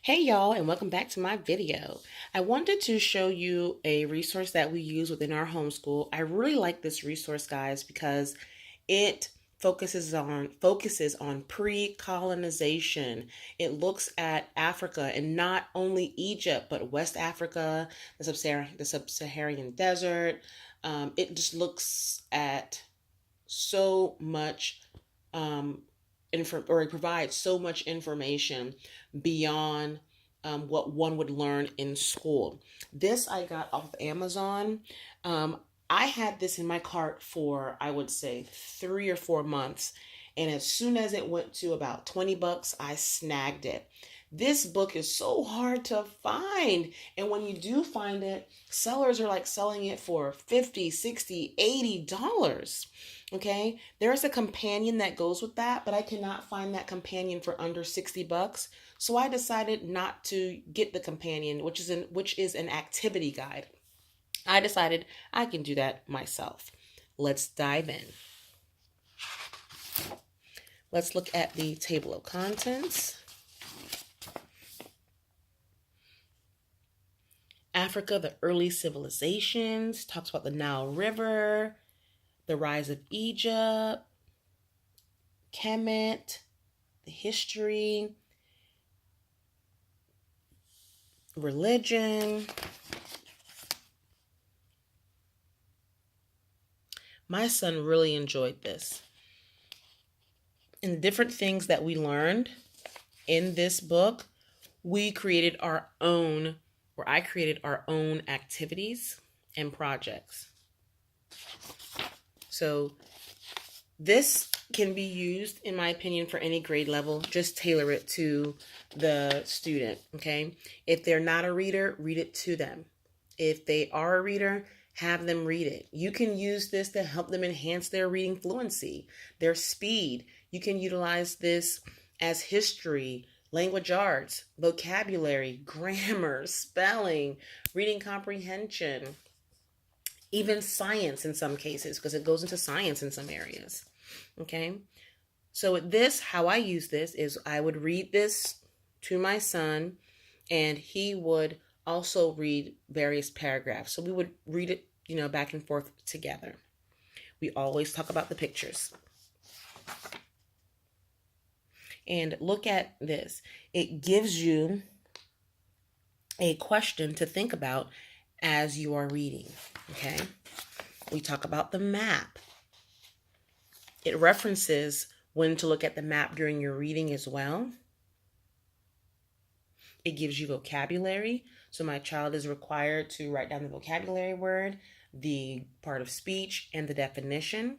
Hey y'all, and welcome back to my video. I wanted to show you a resource that we use within our homeschool. I really like this resource, guys, because it focuses on pre-colonization. It looks at Africa, and not only Egypt, but West Africa, the Sub-Saharan desert. It just looks at so much or it provides so much information beyond what one would learn in school. This I got off of Amazon. Um, I had this in my cart for, I would say, 3 or 4 months. And as soon as it went to about $20, I snagged it. This book is so hard to find. And when you do find it, sellers are like selling it for 50, 60, $80. Okay, there's a companion that goes with that, but I cannot find that companion for under $60. So I decided not to get the companion, which is an activity guide. I decided I can do that myself. Let's dive in. Let's look at the table of contents. Africa, the early civilizations, talks about the Nile River, the rise of Egypt, Kemet, the history, religion. My son really enjoyed this. And the different things that we learned in this book, we created our own, or I created our own activities and projects. So this can be used, in my opinion, for any grade level. Just tailor it to the student, okay? If they're not a reader, read it to them. If they are a reader, have them read it. You can use this to help them enhance their reading fluency, their speed. You can utilize this as history, language arts, vocabulary, grammar, spelling, reading comprehension, even science in some cases, because it goes into science in some areas. Okay. So with this, how I use this is I would read this to my son, and he would also read various paragraphs. So we would read it, back and forth together. We always talk about the pictures. And look at this. It gives you a question to think about as you are reading. Okay. We talk about the map. It references when to look at the map during your reading as well. It gives you vocabulary. So my child is required to write down the vocabulary word, the part of speech, and the definition.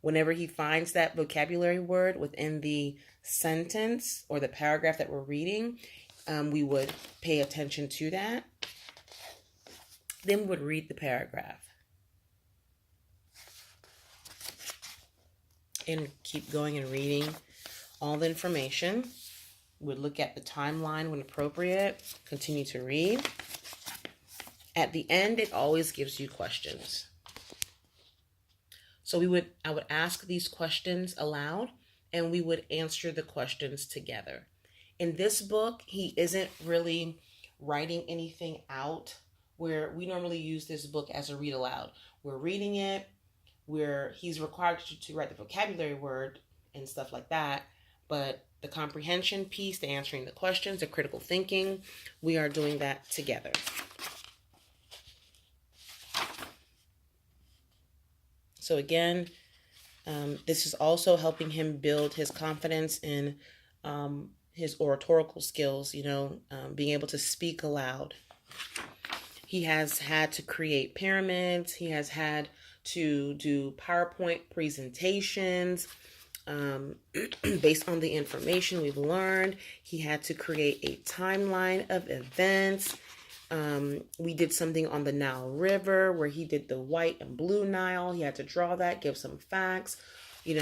Whenever he finds that vocabulary word within the sentence or the paragraph that we're reading, we would pay attention to that. Then we would read the paragraph and keep going and reading all the information. Would look at the timeline when appropriate, continue to read. At the end, it always gives you questions. So I would ask these questions aloud, and we would answer the questions together. In this book, he isn't really writing anything out, where we normally use this book as a read aloud. We're reading it, where he's required to write the vocabulary word and stuff like that, but the comprehension piece, the answering the questions, the critical thinking, we are doing that together. So again, this is also helping him build his confidence in his oratorical skills, being able to speak aloud. He has had to create pyramids. He has had to do PowerPoint presentations. Based on the information we've learned, he had to create a timeline of events. We did something on the Nile River where he did the white and blue Nile. He had to draw that, give some facts. He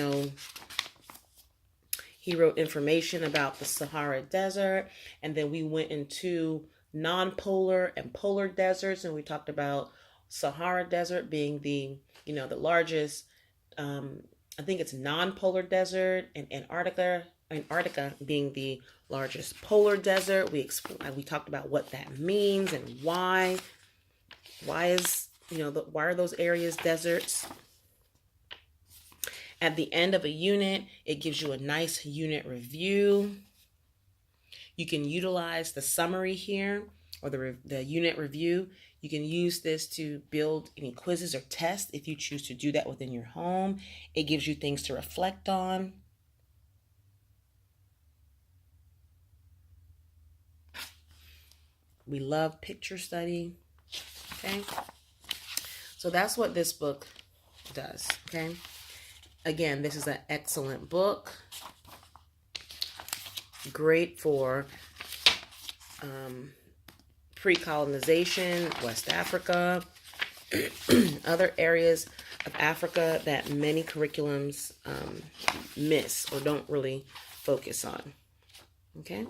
wrote information about the Sahara Desert, and then we went into non-polar and polar deserts, and we talked about Sahara Desert being the largest, I think it's non-polar desert, and Antarctica Antarctica being the largest polar desert. We talked about what that means and why. Why are those areas deserts? At the end of a unit, it gives you a nice unit review. You can utilize the summary here, or the unit review. You can use this to build any quizzes or tests if you choose to do that within your home. It gives you things to reflect on. We love picture study. Okay. So that's what this book does. Okay. Again, this is an excellent book. Great for pre-colonization, West Africa, other areas of Africa that many curriculums miss or don't really focus on. Okay?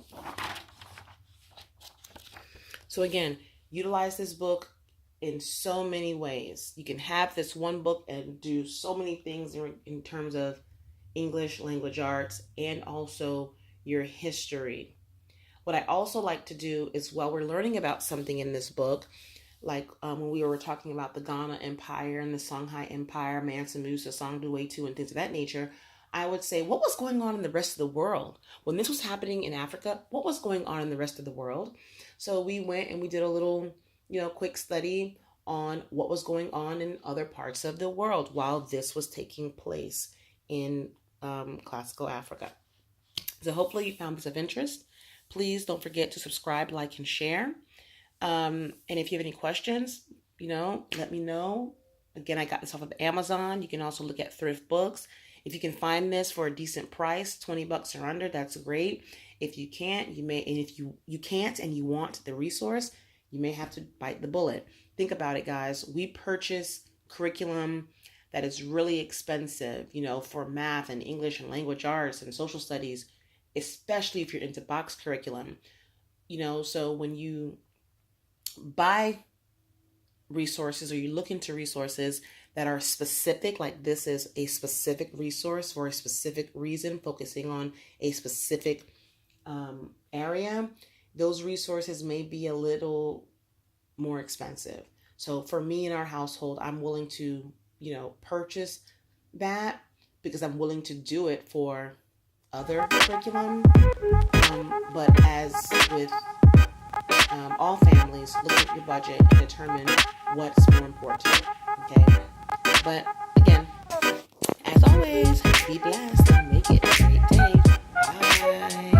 So again, utilize this book in so many ways. You can have this one book and do so many things in terms of English, language arts, and also your history. What I also like to do is, while we're learning about something in this book, like when we were talking about the Ghana Empire and the Songhai Empire, Mansa Musa, Songdo Wetu, and things of that nature, I would say, what was going on in the rest of the world? When this was happening in Africa, what was going on in the rest of the world? So we went and we did a little, quick study on what was going on in other parts of the world while this was taking place in classical Africa. So hopefully you found this of interest. Please don't forget to subscribe, like, and share. And if you have any questions, let me know. Again, I got this off of Amazon. You can also look at thrift books. If you can find this for a decent price, $20 or under, that's great. If you can't, and if you can't and you want the resource, you may have to bite the bullet. Think about it, guys. We purchase curriculum that is really expensive, for math and English and language arts and social studies, especially if you're into box curriculum. So when you buy resources or you look into resources that are specific, like this is a specific resource for a specific reason, focusing on a specific area, those resources may be a little more expensive. So for me in our household, I'm willing to, purchase that because I'm willing to do it for other curriculum. But as with all families, look at your budget and determine what's more important. Okay. But again, as always, be blessed and make it a great day. Bye.